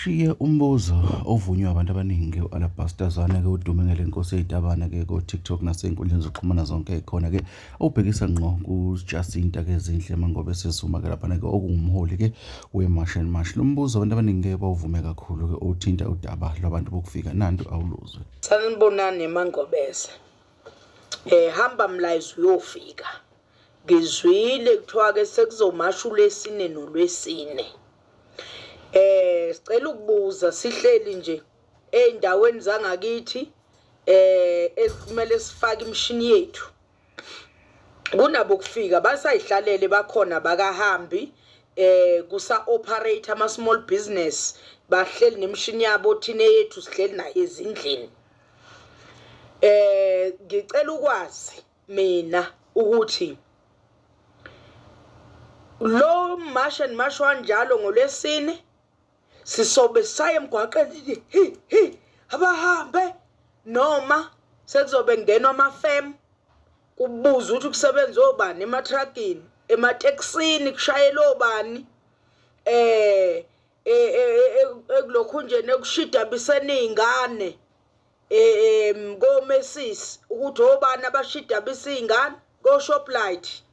Shiye umbuzo ovunywa abantu abaningi alabhastazana-ke udume ngale nkosi ey'tabane-ke ko-TikTok nasey'nkundleni zokuxhumana zonke khona-ke ubhekisa ngqo kuJacinta-ke Zinhle Mangobe sezuma-ke laphana-ke okungumholi-ke we-March and March. Lo mbuzo abantu abaningi-ke bawuvume kakhulu-ke uthinta udaba lwabantu bokufika nantu awuluzwe. Sanibonani Mangobese. Hamba mlayizi uyofika. Ngizwile kuthiwa-ke sekuzomasha uLwesine noLwesine. Sicela ukubuza sihleli nje ey'ndaweni zangakithi ekumele sifake imishini yethu. Kunabo kufika basayihlalele bakhona bakahambi kusa-operate ama-small business bahleli nemishini yabo thina yethu sihleli nayo ezindlini. Ngicela ukwazi mina ukuthi lo March and March wanjalo ngoLwesine sisobe saye emgwaqeni abahambe noma sekuzobe kungenwa amafem kubuza ukuthi kusebenza obani ematragini emateksini kushayela obani ekulokhu nje nekushida bisene izingane komesisi ukuthi obani abashida bisingane go Shoprite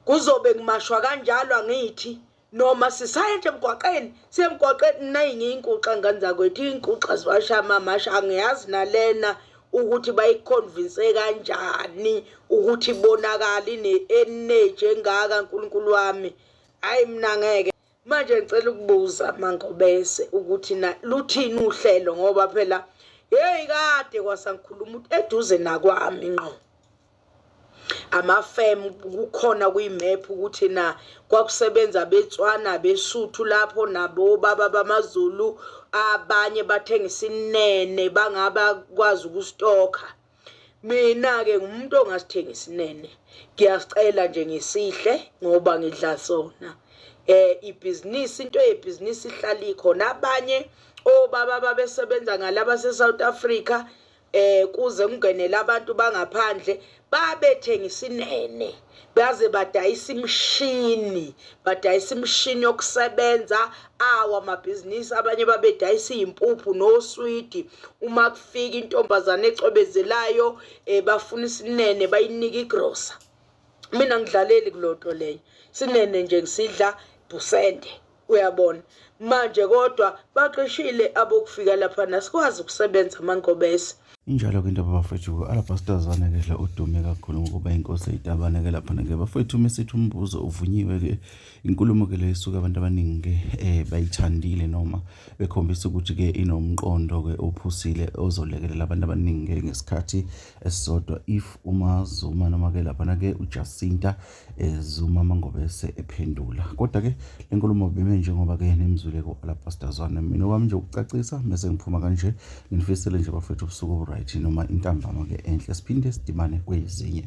kuzobe kumashwa kanjalo angithi noma sisaye nje emgwaqeni semgwaqeni nayinginkuxa ngane zakwethu inkuxa ziwashama masha angiyazi nalena ukuthi bayiconvince kanjani ukuthi ibonakala ine-energy engaka uNkulunkulu wami. Hayi mina ngeke manje ngicela ukubuza Mangobese ukuthi na luthini uhlelo ngoba phela hey kade kwasangikhuluma ukuthi eduze nakwami ngqo amafem kukhona kuyimap ukuthi na kwakusebenza beTswana beSuthu lapho nabo baba bamaZulu abanye bathengisa inene bangaba kwazi ukustoka. Mina ke ngumuntu ongasithengisa inene ngiyasicela nje ngisihle ngoba ngidla sona ibhizinisi into yebhizinisi ihlala ikhona abanye obaba babesebenza ngalaba se-South Africa kuze kungenele abantu bangaphandle babethengisa inene baze badayisa imishini yokusebenza amabhizinisi abanye babedayisa impuphu noswidi uma kufika intombazane ecwebezelayo bafuna isinene bayinika igrosa. Mina ngidlaleli kulonto leyo sinene nje ngisidla busende uyabona manje kodwa baqeshile abokufika lapha nasikwazi ukusebenza Mangobese. Injalo-ke into abafethu alabhastazana-ke la udume kakhulu ngokuba inkosi ey'tabane-ke laphana-ke bafethu mesithi umbuzo uvunyiwe-ke inkulumo-ke le isuke abantu abaningi-ke bayithandile noma bekhombisa ukuthi-ke inomqondo-ke ophusile ozolekelela abantu abaningi-ke ngesikhathi esisodwa if uMazuma noma-ke laphana-ke uJacinta Zuma Mangobese ephendula. Kodwa-ke le nkulumo bime njengoba-ke nemzuleko alabhastazana mina okwami nje ukucacisa mese ngiphuma kanje nginifisele nje bafethu ubusuku right noma intambama-ke enhle siphinde sidimane kwezinye.